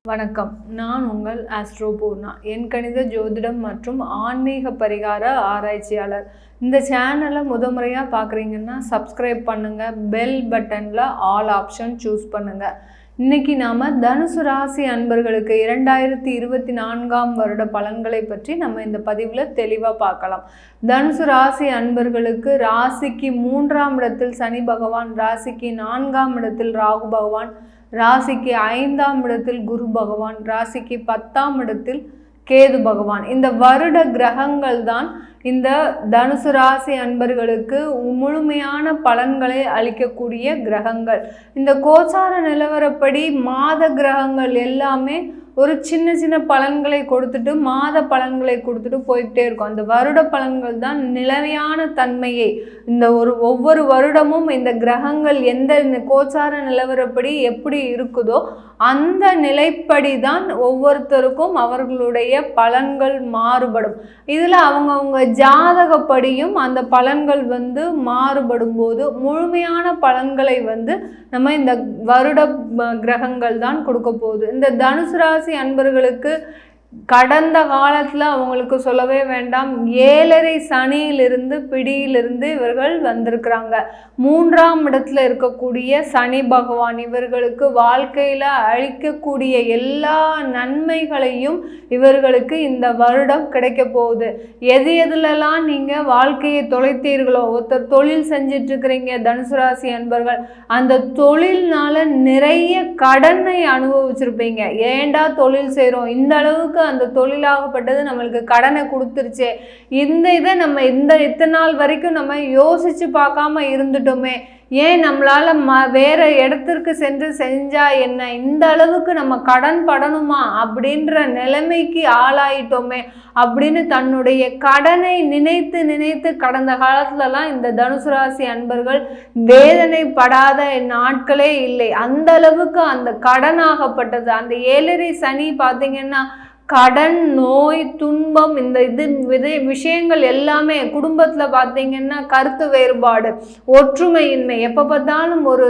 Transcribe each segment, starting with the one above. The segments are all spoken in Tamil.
வணக்கம். நான் உங்கள் ஆஸ்ட்ரோ பூர்ணா. என் கணித ஜோதிடம் மற்றும் ஆன்மீக பரிகார ஆராய்ச்சியாளர். இந்த சேனலை முறையாக பார்க்குறீங்கன்னா சப்ஸ்கிரைப் பண்ணுங்கள். பெல் பட்டனில் ஆல் ஆப்ஷன் சூஸ் பண்ணுங்கள். இன்றைக்கி நாம் தனுசு ராசி அன்பர்களுக்கு 2024ஆம் வருட பலன்களை பற்றி நம்ம இந்த பதிவில் தெளிவாக பார்க்கலாம். தனுசு ராசி அன்பர்களுக்கு ராசிக்கு 3ஆம் இடத்தில் சனி பகவான், ராசிக்கு 4ஆம் இடத்தில் ராகு பகவான், ராசிக்கு 5ஆம் இடத்தில் குரு பகவான், ராசிக்கு 10ஆம் இடத்தில் கேது பகவான். இந்த வருட கிரகங்கள் தான் இந்த தனுசு ராசி அன்பர்களுக்கு முழுமையான பலன்களை அளிக்கக்கூடிய கிரகங்கள். இந்த கோச்சார நிலவரப்படி மாத கிரகங்கள் எல்லாமே ஒரு சின்ன சின்ன பலன்களை கொடுத்துட்டு மாத பலன்களை கொடுத்துட்டு போய்கிட்டே இருக்கும். அந்த வருட பலன்கள் தான் நிலையான தன்மையை இந்த ஒவ்வொரு வருடமும் இந்த கிரகங்கள் எந்த கோச்சார நிலவரப்படி எப்படி இருக்குதோ அந்த நிலைப்படி தான் ஒவ்வொருத்தருக்கும் அவர்களுடைய பலன்கள் மாறுபடும். இதில் அவங்கவுங்க ஜாதகப்படியும் அந்த பலன்கள் மாறுபடும் போது முழுமையான பலன்களை நம்ம இந்த வருட கிரகங்கள் தான் கொடுக்க போகுது. இந்த தனுசு ராசி அன்பர்களுக்கு கடந்த காலத்தில் அவங்களுக்கு சொல்லவே வேண்டாம், 7.5 சனியிலிருந்து பிடியிலிருந்து இவர்கள் வந்திருக்கிறாங்க. 3ஆம் இடத்துல இருக்கக்கூடிய சனி பகவான் இவர்களுக்கு வாழ்க்கையில் அளிக்கக்கூடிய எல்லா நன்மைகளையும் இவர்களுக்கு இந்த வருடம் கிடைக்க போகுது. எதுலெல்லாம் நீங்கள் வாழ்க்கையை தொலைத்தீர்களோ, ஒருத்தர் தொழில் செஞ்சிட்டு இருக்கிறீங்க தனுசு ராசி அன்பர்கள், அந்த தொழில்னால நிறைய கடனை அனுபவிச்சிருப்பீங்க. ஏண்டா தொழில் செய்கிறோம், இந்த அளவுக்கு அந்த தொழிலாகப்பட்டது நம்மளுக்கு கடனை கொடுத்துருச்சே, இந்த இதை நம்ம இத்தனை நாள் வரைக்கும் நம்ம யோசிச்சு பார்க்காம இருந்துட்டோமே, ஏன் நம்மளால வேற இடத்திற்கு சென்று செஞ்சா என்ன, இந்த அளவுக்கு நம்ம கடன் படணுமா அப்படின்ற நிலைமைக்கு ஆளாயிட்டோமே அப்படின்னு தன்னுடைய கடனை நினைத்து நினைத்து கடந்த காலத்துலலாம் இந்த தனுசு ராசி அன்பர்கள் வேதனைப்படாத நாட்களே இல்லை. அந்த அளவுக்கு அந்த கடனாகப்பட்டது. அந்த 7.5 சனி பார்த்தீங்கன்னா கடன், நோய், துன்பம், இந்த விஷயங்கள் எல்லாமே குடும்பத்தில் பார்த்தீங்கன்னா கருத்து வேறுபாடு, ஒற்றுமையின்மை, எப்போ பார்த்தாலும் ஒரு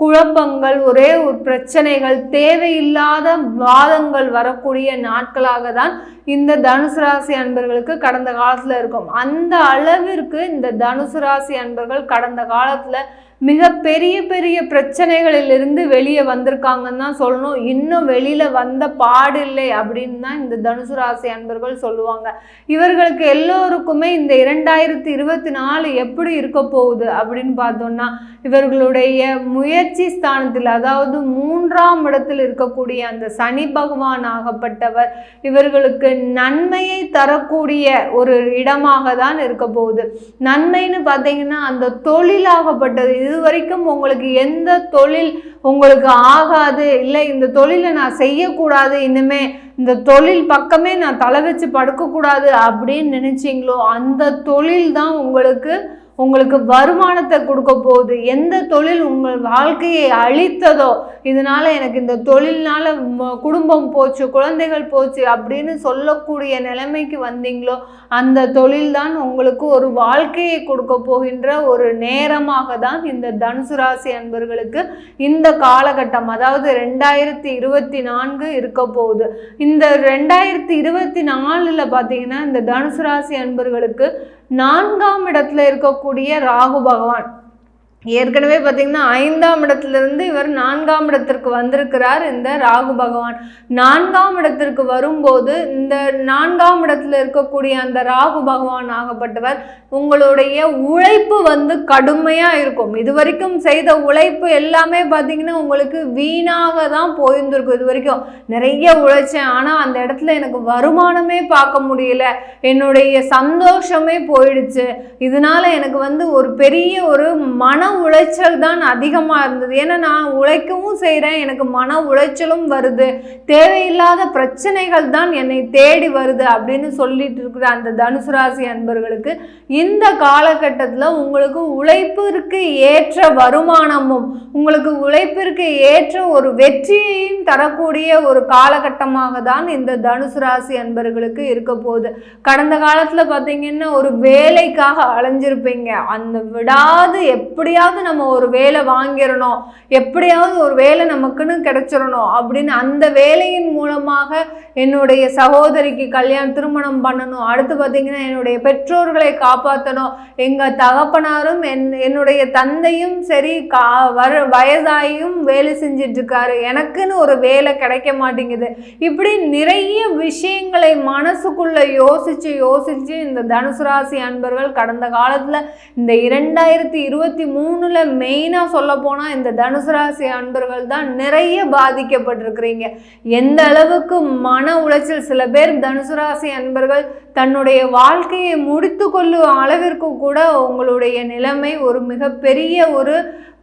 குழப்பங்கள், ஒரே ஒரு பிரச்சனைகள், தேவையில்லாத வாதங்கள் வரக்கூடிய நாட்களாக தான் இந்த தனுசு ராசி அன்பர்களுக்கு கடந்த காலத்தில் இருக்கும். அந்த அளவிற்கு இந்த தனுசு ராசி அன்பர்கள் கடந்த காலத்தில் மிக பெரிய பெரிய பிரச்சனைகளிலிருந்து வெளியே வந்திருக்காங்கன்னு தான் சொல்லணும். இன்னும் வெளியில் வந்த பாடில்லை அப்படின்னு தான் இந்த தனுசு ராசி அன்பர்கள் சொல்லுவாங்க. இவர்களுக்கு எல்லோருக்குமே இந்த 2024 எப்படி இருக்க போகுது அப்படின்னு பார்த்தோம்னா, இவர்களுடைய முயற்சி ஸ்தானத்தில், அதாவது 3ஆம் இடத்தில் இருக்கக்கூடிய அந்த சனி பகவான் ஆகப்பட்டவர் இவர்களுக்கு நன்மையை தரக்கூடிய ஒரு இடமாக தான் இருக்க போகுது. நன்மைன்னு பார்த்தீங்கன்னா அந்த தொழிலாகப்பட்டது, இது வரைக்கும் உங்களுக்கு எந்த தொழில் உங்களுக்கு ஆகாது, இல்லை இந்த தொழிலை நான் செய்யக்கூடாது, இனிமே இந்த தொழில் பக்கமே நான் தலை வச்சு படுக்கக்கூடாது அப்படின்னு நினைச்சிங்களோ, அந்த தொழில் தான் உங்களுக்கு வருமானத்தை கொடுக்க போகுது. எந்த தொழில் உங்கள் வாழ்க்கையை அழித்ததோ, இதனால எனக்கு இந்த தொழில்னால குடும்பம் போச்சு, குழந்தைகள் போச்சு அப்படின்னு சொல்லக்கூடிய நிலைமைக்கு வந்தீங்களோ, அந்த தொழில் தான் உங்களுக்கு ஒரு வாழ்க்கையை கொடுக்க போகின்ற ஒரு நேரமாக தான் இந்த தனுசு ராசி அன்பர்களுக்கு இந்த காலகட்டம், அதாவது 2024 இருக்க போகுது. இந்த 2024 பார்த்தீங்கன்னா இந்த தனுசு ராசி அன்பர்களுக்கு 4ஆம் இடத்துல இருக்கக்கூடிய ராகு பகவான் ஏற்கனவே பார்த்தீங்கன்னா 5ஆம் இடத்துலேருந்து இவர் 4ஆம் இடத்திற்கு வந்திருக்கிறார். இந்த ராகு பகவான் 4ஆம் இடத்திற்கு வரும்போது இந்த 4ஆம் இடத்துல இருக்கக்கூடிய அந்த ராகு பகவான் ஆகப்பட்டவர் உங்களுடைய உழைப்பு கடுமையாக இருக்கும். இது வரைக்கும் செய்த உழைப்பு எல்லாமே பார்த்தீங்கன்னா உங்களுக்கு வீணாக தான் போயிருந்திருக்கும். இது வரைக்கும் நிறைய உழைச்சேன், ஆனால் அந்த இடத்துல எனக்கு வருமானமே பார்க்க முடியல, என்னுடைய சந்தோஷமே போயிடுச்சு, இதனால எனக்கு ஒரு பெரிய ஒரு மன உளைச்சல் தான் அதிகமாக இருந்தது. ஏன்னா நான் உழைக்கவும் செய்கிறேன், எனக்கு மன உளைச்சலும் வருது, தேவையில்லாத பிரச்சனைகள் தான் என்னை தேடி வருது அப்படின்னு சொல்லிட்டு இருக்கிற அந்த தனுசு ராசி அன்பர்களுக்கு இந்த காலகட்டத்தில் உங்களுக்கு உழைப்பிற்கு ஏற்ற வருமானமும் உங்களுக்கு உழைப்பிற்கு ஏற்ற ஒரு வெற்றியையும் தரக்கூடிய ஒரு காலகட்டமாக தான் இந்த தனுசு ராசி அன்பர்களுக்கு இருக்க போகுது. கடந்த காலத்தில் பார்த்தீங்கன்னா ஒரு வேலைக்காக அலைஞ்சிருப்பீங்க, அந்த விடாது எப்படியா எப்படியாவது நம்ம ஒரு வேலை வாங்கிடணும், எப்படியாவது ஒரு வேலை நமக்குன்னு கிடைச்சிடணும் அப்படின்னு அந்த வேலையின் மூலமாக என்னுடைய சகோதரிக்கு திருமணம் பண்ணணும், அடுத்து பார்த்தீங்கன்னா என்னுடைய பெற்றோர்களை காப்பாற்றணும், எங்கள் தகப்பனாரும் என்னுடைய தந்தையும் சரி வயதாயும் வேலை செஞ்சிட்டு இருக்காரு, எனக்குன்னு ஒரு வேலை கிடைக்க மாட்டேங்குது, இப்படி நிறைய விஷயங்களை மனசுக்குள்ள யோசிச்சு இந்த தனுசு ராசி அன்பர்கள் கடந்த காலத்துல இந்த 2023 மெயினா சொல்ல போனா இந்த தனுசு ராசி அன்பர்கள் தான் நிறைய பாதிக்கப்பட்டிருக்கிறீங்க. எந்த அளவுக்கு மன உளைச்சல், சில பேர் தனுசு ராசி அன்பர்கள் தன்னுடைய வாழ்க்கையை முடித்து கொள்ளும் அளவிற்கு கூட உங்களுடைய நிலைமை ஒரு மிகப்பெரிய ஒரு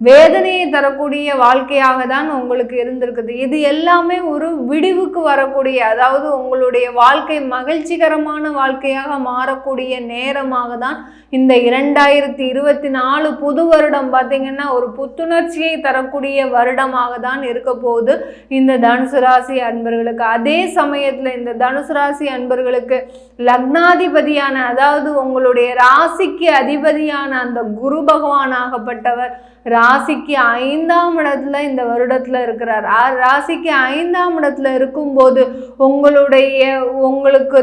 வேதனையை தரக்கூடிய வாழ்க்கையாக தான் உங்களுக்கு இருந்திருக்குது. இது எல்லாமே ஒரு விடிவுக்கு வரக்கூடிய, அதாவது உங்களுடைய வாழ்க்கை மகிழ்ச்சிகரமான வாழ்க்கையாக மாறக்கூடிய நேரமாக தான் இந்த 2024 புது வருடம் பார்த்தீங்கன்னா ஒரு புத்துணர்ச்சியை தரக்கூடிய வருடமாக தான் இருக்க போகுது இந்த தனுசு ராசி அன்பர்களுக்கு. அதே சமயத்தில் இந்த தனுசு ராசி அன்பர்களுக்கு லக்னாதிபதியான, அதாவது உங்களுடைய ராசிக்கு அதிபதியான அந்த குரு பகவான் ஆகப்பட்டவர் ராசிக்கு 5ஆம் இடத்துல இந்த வருடத்துல இருக்கிறார். ராசிக்கு 5ஆம் இடத்துல இருக்கும்போது உங்களுக்கு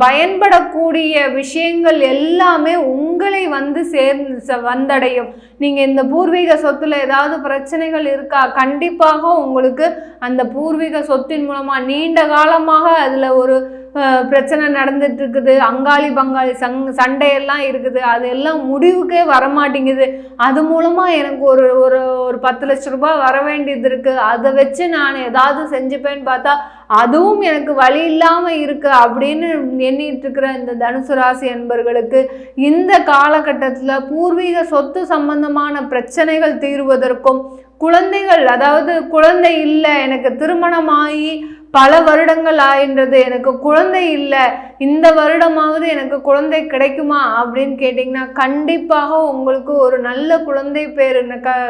பயன்படக்கூடிய விஷயங்கள் எல்லாமே உங்களை வந்து வந்தடையும். நீங்க இந்த பூர்வீக சொத்துல ஏதாவது பிரச்சனைகள் இருக்கா, கண்டிப்பாக உங்களுக்கு அந்த பூர்வீக சொத்தின் மூலமா நீண்ட காலமாக அதுல ஒரு பிரச்சனை நடந்துட்டு இருக்குது, அங்காளி பங்காளி சண்டையெல்லாம் இருக்குது, அதெல்லாம் முடிவுக்கே வரமாட்டேங்குது, அது மூலமா எனக்கு ஒரு ஒரு ஒரு 10 லட்சம் ரூபாய் வர வேண்டியது இருக்கு, அதை வச்சு நான் ஏதாவது செஞ்சுப்பேன்னு பார்த்தா அதுவும் எனக்கு வழி இல்லாம இருக்கு அப்படின்னு எண்ணிட்டு இருக்கிற இந்த தனுசு ராசி அன்பர்களுக்கு இந்த காலகட்டத்துல பூர்வீக சொத்து சம்பந்தமான பிரச்சனைகள் தீர்வதற்கும், குழந்தைகள், அதாவது குழந்தை இல்லை, எனக்கு திருமணமாகி பல வருடங்கள் ஆகின்றது, எனக்கு குழந்தை இல்லை, இந்த வருடமாவது எனக்கு குழந்தை கிடைக்குமா அப்படின்னு கேட்டிங்கன்னா கண்டிப்பாக உங்களுக்கு ஒரு நல்ல குழந்தை பேர்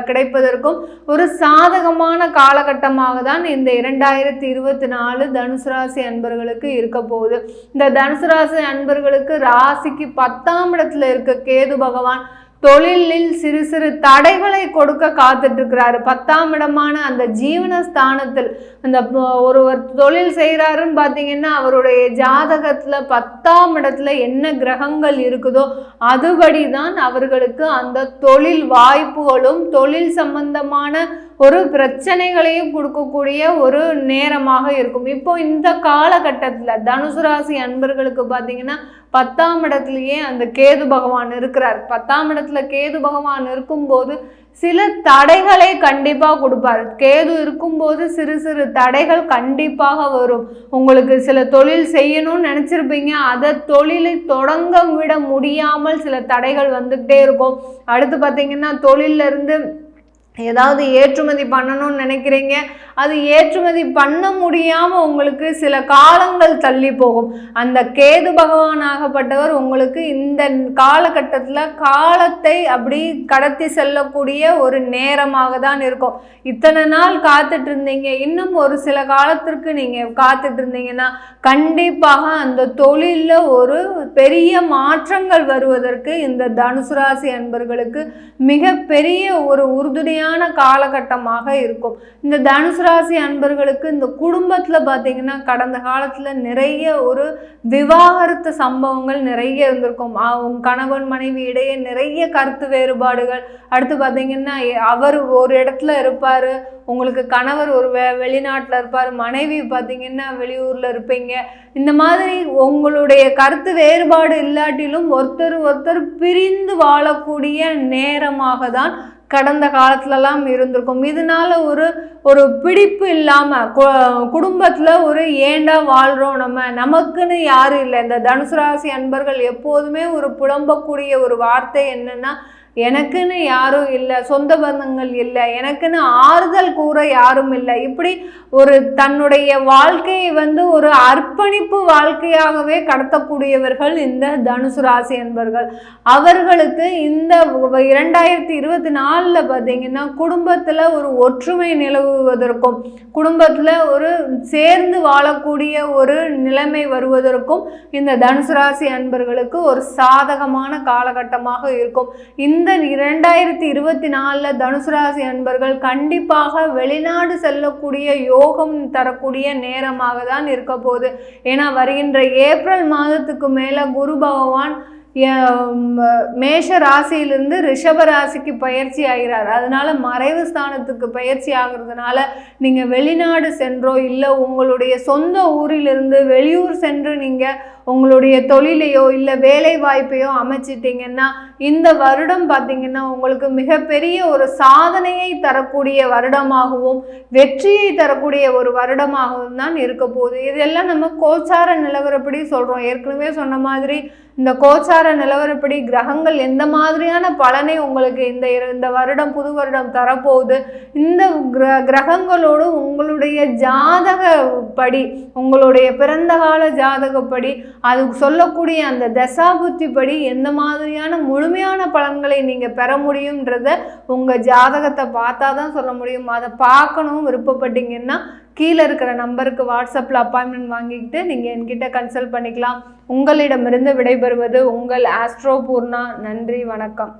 கிடைப்பதற்கும் ஒரு சாதகமான காலகட்டமாக தான் இந்த 2024 தனுசு ராசி அன்பர்களுக்கு இருக்க போகுது. இந்த தனுசு ராசி அன்பர்களுக்கு ராசிக்கு 10ஆம் இடத்துல இருக்க கேது பகவான் தொழிலில் சிறு சிறு தடைகளை கொடுக்க காத்துட்டு இருக்கிறாரு. 10ஆம் இடமான அந்த ஜீவனஸ்தானத்தில் அந்த ஒருவர் தொழில் செய்கிறாருன்னு பார்த்தீங்கன்னா அவருடைய ஜாதகத்துல 10ஆம் இடத்துல என்ன கிரகங்கள் இருக்குதோ அதுபடி தான் அவர்களுக்கு அந்த தொழில் வாய்ப்புகளும் தொழில் சம்பந்தமான ஒரு பிரச்சனைகளையும் கொடுக்கக்கூடிய ஒரு நேரமாக இருக்கும். இப்போ இந்த காலகட்டத்தில் தனுசு ராசி அன்பர்களுக்கு பார்த்தீங்கன்னா 10ஆம் இடத்துலயே அந்த கேது பகவான் இருக்கிறார். 10ஆம் இடத்துல கேது பகவான் இருக்கும்போது சில தடைகளை கண்டிப்பாக கொடுப்பார். கேது இருக்கும்போது சிறு சிறு தடைகள் கண்டிப்பாக வரும். உங்களுக்கு சில தொழில் செய்யணும்னு நினச்சிருப்பீங்க, அதை தொழிலை தொடங்க விட முடியாமல் சில தடைகள் வந்துகிட்டே இருக்கும். அடுத்து பார்த்தீங்கன்னா தொழில இருந்து ஏதாவது ஏற்றுமதி பண்ணணும்னு நினைக்கிறீங்க, அது ஏற்றுமதி பண்ண முடியாமல் உங்களுக்கு சில காலங்கள் தள்ளி போகும். அந்த கேது பகவான் ஆகப்பட்டவர் உங்களுக்கு இந்த காலகட்டத்தில் காலத்தை அப்படி கடத்தி செல்லக்கூடிய ஒரு நேரமாக தான் இருக்கும். இத்தனை நாள் காத்துட்டு இருந்தீங்க, இன்னும் ஒரு சில காலத்திற்கு நீங்கள் காத்துட்டு இருந்தீங்கன்னா கண்டிப்பாக அந்த தொழிலில் ஒரு பெரிய மாற்றங்கள் வருவதற்கு இந்த தனுசு ராசி அன்பர்களுக்கு மிகப்பெரிய ஒரு உறுதுணையான காலகட்டமாக இருக்கும். இந்த தனுசு ராசி அன்பர்களுக்கு இந்த குடும்பத்துல பாத்தீங்கன்னா கடந்த காலத்துல நிறைய ஒரு விவாகரத்து சம்பவங்கள் நிறைய இருந்திருக்கும். அவங்க கணவன் மனைவி இடையே நிறைய கருத்து வேறுபாடுகள். அடுத்து பாத்தீங்கன்னா அவர் ஒரு இடத்துல இருப்பாரு, உங்களுக்கு கணவர் ஒரு வெளிநாட்டில் இருப்பார், மனைவி பார்த்தீங்கன்னா வெளியூரில் இருப்பீங்க. இந்த மாதிரி உங்களுடைய கருத்து வேறுபாடு இல்லாட்டிலும் ஒருத்தர் பிரிந்து வாழக்கூடிய நேரமாக தான் கடந்த காலத்துலலாம் இருந்திருக்கும். இதனால ஒரு பிடிப்பு இல்லாமல் குடும்பத்தில் ஒரு ஏண்டா வாழ்கிறோம், நமக்குன்னு யாரும் இல்லை. இந்த தனுசு ராசி அன்பர்கள் எப்போதுமே ஒரு புலம்பக்கூடிய ஒரு வார்த்தை என்னன்னா, எனக்குன்னு யாரும் இல்லை, சொந்த பந்தங்கள் இல்லை, எனக்குன்னு ஆறுதல் கூற யாரும் இல்லை. இப்படி ஒரு தன்னுடைய வாழ்க்கையை ஒரு அர்ப்பணிப்பு வாழ்க்கையாகவே கடத்தக்கூடியவர்கள் இந்த தனுசு ராசி அன்பர்கள். அவர்களுக்கு இந்த 2024 பார்த்தீங்கன்னா குடும்பத்தில் ஒரு ஒற்றுமை நிலவுவதற்கும், குடும்பத்தில் ஒரு சேர்ந்து வாழக்கூடிய ஒரு நிலைமை வருவதற்கும் இந்த தனுசு ராசி அன்பர்களுக்கு ஒரு சாதகமான காலகட்டமாக இருக்கும். இந்த இந்த 2024 தனுசு ராசி அன்பர்கள் கண்டிப்பாக வெளிநாடு செல்லக்கூடிய யோகம் தரக்கூடிய நேரமாக தான் இருக்க போகுது. ஏன்னா வருகின்ற ஏப்ரல் மாதத்துக்கு மேலே குரு பகவான் மேஷ ராசியிலிருந்து ரிஷப ராசிக்கு பயிற்சி ஆகிறார். அதனால மறைவு ஸ்தானத்துக்கு பயிற்சி ஆகிறதுனால நீங்கள் வெளிநாடு சென்றோ இல்லை உங்களுடைய சொந்த ஊரிலிருந்து வெளியூர் சென்று நீங்கள் உங்களுடைய தொழிலையோ இல்லை வேலை வாய்ப்பையோ அமைச்சிட்டிங்கன்னா இந்த வருடம் பார்த்திங்கன்னா உங்களுக்கு மிகப்பெரிய ஒரு சாதனையை தரக்கூடிய வருடமாகவும் வெற்றியை தரக்கூடிய ஒரு வருடமாகவும் தான் இருக்க போகுது. இதெல்லாம் நம்ம கோச்சார நிலவரப்படி சொல்கிறோம். ஏற்கனவே சொன்ன மாதிரி இந்த கோச்சார நிலவரப்படி கிரகங்கள் எந்த மாதிரியான பலனை உங்களுக்கு இந்த வருடம் புது வருடம் தரப்போகுது, இந்த கிரகங்களோடு உங்களுடைய ஜாதகப்படி உங்களுடைய பிறந்த கால ஜாதகப்படி அது சொல்லக்கூடிய அந்த தசாபுத்தி படி எந்த மாதிரியான முழுமையான பலன்களை நீங்கள் பெற முடியும்ன்றத உங்கள் ஜாதகத்தை பார்த்தா தான் சொல்ல முடியும். அதை பார்க்கணும் விருப்பப்பட்டீங்கன்னா கீழே இருக்கிற நம்பருக்கு வாட்ஸ்அப்பில் அப்பாயின்மெண்ட் வாங்கிக்கிட்டு நீங்கள் என்கிட்ட கன்சல்ட் பண்ணிக்கலாம். உங்களிடமிருந்து விடைபெறுவது உங்கள் ஆஸ்ட்ரோ பூர்ணா. நன்றி, வணக்கம்.